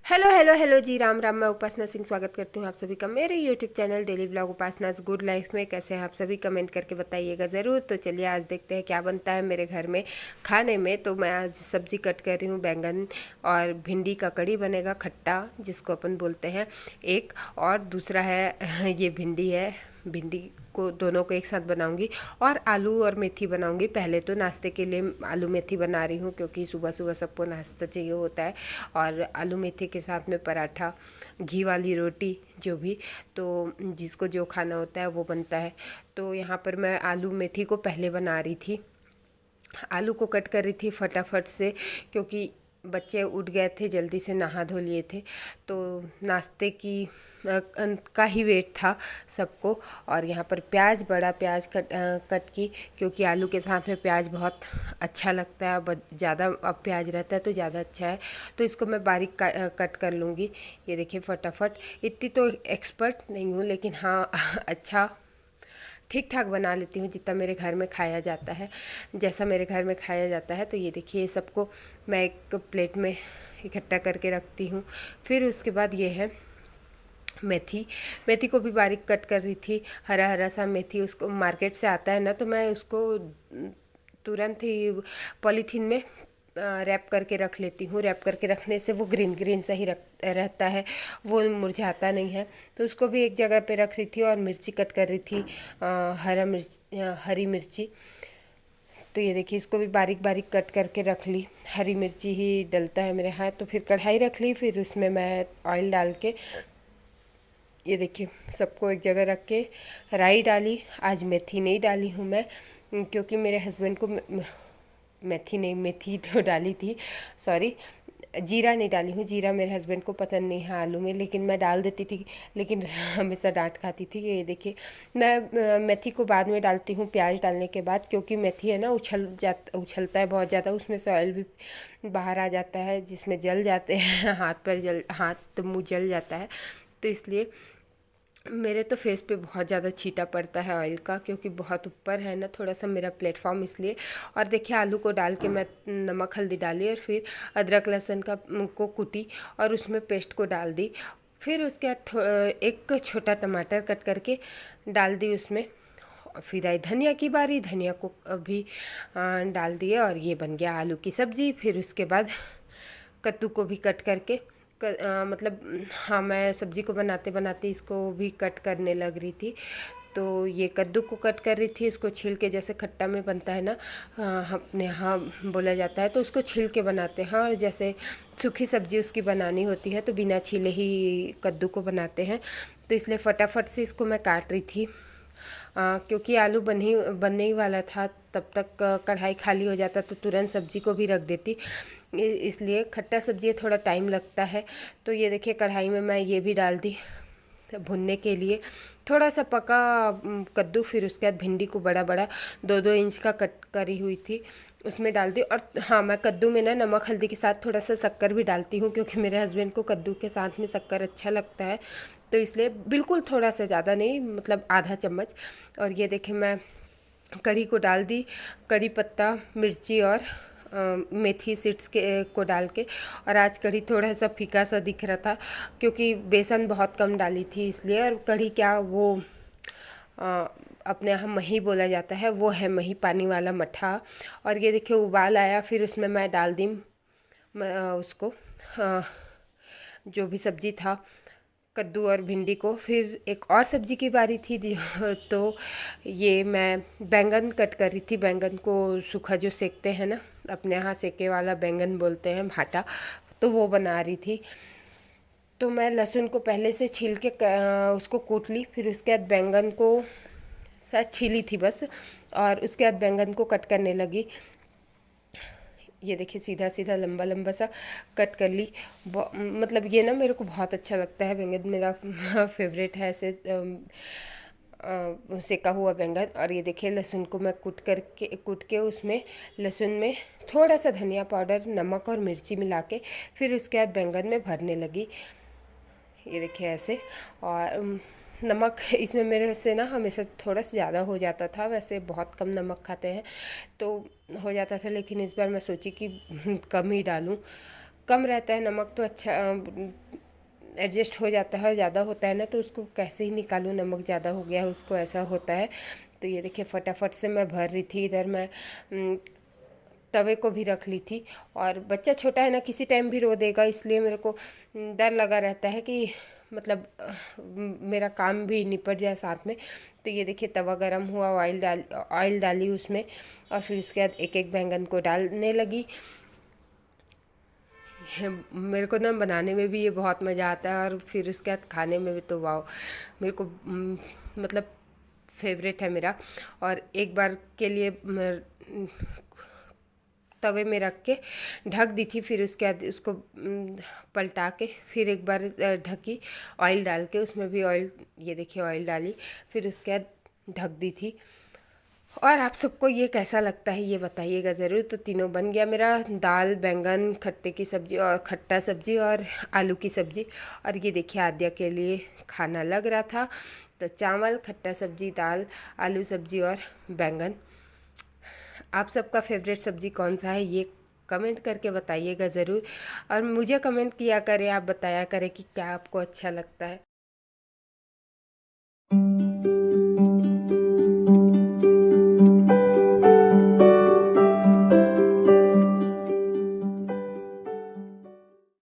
Hello hello hello जी, राम राम। मैं उपासना सिंह स्वागत करती हूँ आप सभी का मेरे YouTube channel daily vlog Upasana's good life में। कैसे हैं आप सभी, कमेंट करके बताइएगा ज़रूर। तो चलिए आज देखते हैं क्या बनता है मेरे घर में खाने में। तो मैं आज सब्जी कट कर रही हूँ, बैंगन और भिंडी का कड़ी बनेगा, खट्टा जिसको अपन बोलते हैं एक, और दूसरा है ये भिंडी है, भिंडी को दोनों को एक साथ बनाऊंगी। और आलू और मेथी बनाऊंगी। पहले तो नाश्ते के लिए आलू मेथी बना रही हूँ क्योंकि सुबह सुबह सबको नाश्ता चाहिए होता है। और आलू मेथी के साथ में पराठा, घी वाली रोटी, जो भी तो जिसको जो खाना होता है वो बनता है। तो यहाँ पर मैं आलू मेथी को पहले बना रही थी। आलू को कट कर रही थी फटाफट से क्योंकि बच्चे उठ गए थे, जल्दी से नहा धो लिए थे। तो नाश्ते की का ही वेट था सबको। और यहाँ पर प्याज, बड़ा प्याज कट की, क्योंकि आलू के साथ में प्याज बहुत अच्छा लगता है। ज़्यादा अब प्याज रहता है तो ज़्यादा अच्छा है। तो इसको मैं बारीक कट कर लूँगी। ये देखिए फटाफट। इतनी तो एक्सपर्ट नहीं हूँ लेकिन हाँ अच्छा ठीक ठाक बना लेती हूँ, जितना मेरे घर में खाया जाता है, जैसा मेरे घर में खाया जाता है। तो ये देखिए ये सबको मैं एक प्लेट में इकट्ठा करके रखती हूँ। फिर उसके बाद ये है मेथी। मेथी को भी बारीक कट कर रही थी। हरा हरा सा मेथी उसको मार्केट से आता है ना, तो मैं उसको तुरंत ही पॉलीथीन में रैप करके रख लेती हूँ। रैप करके रखने से वो ग्रीन ग्रीन सा ही रहता है, वो मुरझाता नहीं है। तो उसको भी एक जगह पे रख रही थी और मिर्ची कट कर रही थी, हरी मिर्ची। तो ये देखिए इसको भी बारीक बारीक कट करके रख ली। हरी मिर्ची ही डलता है मेरे हाथ। तो फिर कढ़ाई रख ली, फिर उसमें मैं ऑयल डाल के ये देखिए सबको एक जगह रख के राई डाली। आज मेथी नहीं डाली हूँ मैं क्योंकि मेरे हस्बैंड को मेथी नहीं, मेथी तो डाली थी, सॉरी, जीरा नहीं डाली हूँ। जीरा मेरे हस्बैंड को पसंद नहीं है आलू में, लेकिन मैं डाल देती थी, लेकिन हमेशा डांट खाती थी। ये देखिए मैं मेथी को बाद में डालती हूँ, प्याज डालने के बाद, क्योंकि मेथी है ना उछलता है बहुत ज़्यादा, उसमें से ऑयल भी बाहर आ जाता है जिसमें जल जाते हैं हाथ मुँह जल जाता है। तो इसलिए मेरे तो फेस पे बहुत ज़्यादा छींटा पड़ता है ऑयल का, क्योंकि बहुत ऊपर है ना थोड़ा सा मेरा प्लेटफॉर्म, इसलिए। और देखिए आलू को डाल के मैं नमक हल्दी डाली और फिर अदरक लहसुन को कूटी और उसमें पेस्ट को डाल दी। फिर उसके बाद एक छोटा टमाटर कट करके डाल दी उसमें। फिर आई धनिया की बारी, धनिया को भी डाल दिए और ये बन गया आलू की सब्ज़ी। फिर उसके बाद कद्दू को भी कट करके मतलब हाँ, मैं सब्ज़ी को बनाते बनाते इसको भी कट करने लग रही थी। तो ये कद्दू को कट कर रही थी, इसको छील के, जैसे खट्टा में बनता है ना, अपने यहाँ बोला जाता है, तो उसको छील के बनाते हैं। और जैसे सूखी सब्ज़ी उसकी बनानी होती है तो बिना छीले ही कद्दू को बनाते हैं। तो इसलिए फटाफट से इसको मैं काट रही थी क्योंकि आलू बनने ही वाला था। तब तक कढ़ाई खाली हो जाता तो तुरंत सब्ज़ी को भी रख देती, इसलिए खट्टा सब्ज़ी थोड़ा टाइम लगता है। तो ये देखिए कढ़ाई में मैं ये भी डाल दी भुनने के लिए। थोड़ा सा पका कद्दू, फिर उसके बाद भिंडी को बड़ा बड़ा 2-2 इंच का कट करी हुई थी उसमें डाल दी। और हाँ, मैं कद्दू में ना नमक हल्दी के साथ थोड़ा सा शक्कर भी डालती हूँ, क्योंकि मेरे हस्बैंड को कद्दू के साथ में शक्कर अच्छा लगता है। तो इसलिए बिल्कुल थोड़ा सा, ज़्यादा नहीं, मतलब आधा चम्मच। और ये देखिए मैं कढ़ी को डाल दी, करी पत्ता, मिर्ची और मेथी सीड्स को डाल के। और आज कढ़ी थोड़ा सा फीका सा दिख रहा था क्योंकि बेसन बहुत कम डाली थी इसलिए। और कढ़ी क्या, वो अपने यहाँ मही बोला जाता है, वो है मही, पानी वाला मट्ठा। और ये देखिए उबाल आया, फिर उसमें मैं डाल दी उसको जो भी सब्जी था, कद्दू और भिंडी को। फिर एक और सब्जी की बारी थी तो ये मैं बैंगन कट कर रही थी। बैंगन को सूखा जो सेकते हैं ना, अपने यहाँ सेके वाला बैंगन बोलते हैं, भाटा, तो वो बना रही थी। तो मैं लहसुन को पहले से छील के उसको कूट ली, फिर उसके बाद बैंगन को शायद छीली थी बस, और उसके बाद बैंगन को कट करने लगी। ये देखिए सीधा सीधा लंबा लंबा सा कट कर ली। मतलब ये ना मेरे को बहुत अच्छा लगता है बैंगन, मेरा फेवरेट है ऐसे सेका हुआ बैंगन। और ये देखिए लहसुन को मैं कूट के उसमें लहसुन में थोड़ा सा धनिया पाउडर, नमक और मिर्ची मिला के फिर उसके बाद बैंगन में भरने लगी। ये देखिए ऐसे। और नमक इसमें मेरे से ना हमेशा थोड़ा सा ज़्यादा हो जाता था, वैसे बहुत कम नमक खाते हैं तो हो जाता था, लेकिन इस बार मैं सोची कि कम ही डालूं, कम रहता है नमक तो अच्छा एडजस्ट हो जाता है, ज़्यादा होता है ना तो उसको कैसे ही निकालूँ, नमक ज़्यादा हो गया है उसको, ऐसा होता है। तो ये देखिए फटाफट से मैं भर रही थी, इधर मैं तवे को भी रख ली थी। और बच्चा छोटा है ना, किसी टाइम भी रो देगा, इसलिए मेरे को डर लगा रहता है कि मतलब मेरा काम भी निपट जाए साथ में। तो ये देखिए तवा गरम हुआ, ऑयल डाली उसमें, और फिर उसके बाद एक एक बैंगन को डालने लगी। मेरे को ना बनाने में भी ये बहुत मज़ा आता है, और फिर उसके बाद खाने में भी तो वाह, मेरे को मतलब फेवरेट है मेरा। और एक बार के लिए तवे में रख के ढक दी थी, फिर उसके बाद उसको पलटा के फिर एक बार ढकी, ऑयल डाल के, उसमें भी ऑयल, ये देखिए ऑयल डाली, फिर उसके बाद ढक दी थी। और आप सबको ये कैसा लगता है ये बताइएगा ज़रूर। तो तीनों बन गया मेरा, दाल, बैंगन, खट्टे की सब्ज़ी और खट्टा सब्ज़ी और आलू की सब्ज़ी। और ये देखिए आद्या के लिए खाना लग रहा था, तो चावल, खट्टा सब्ज़ी, दाल, आलू सब्ज़ी और बैंगन। आप सबका फेवरेट सब्ज़ी कौन सा है ये कमेंट करके बताइएगा ज़रूर, और मुझे कमेंट किया करें, आप बताया करें कि क्या आपको अच्छा लगता है।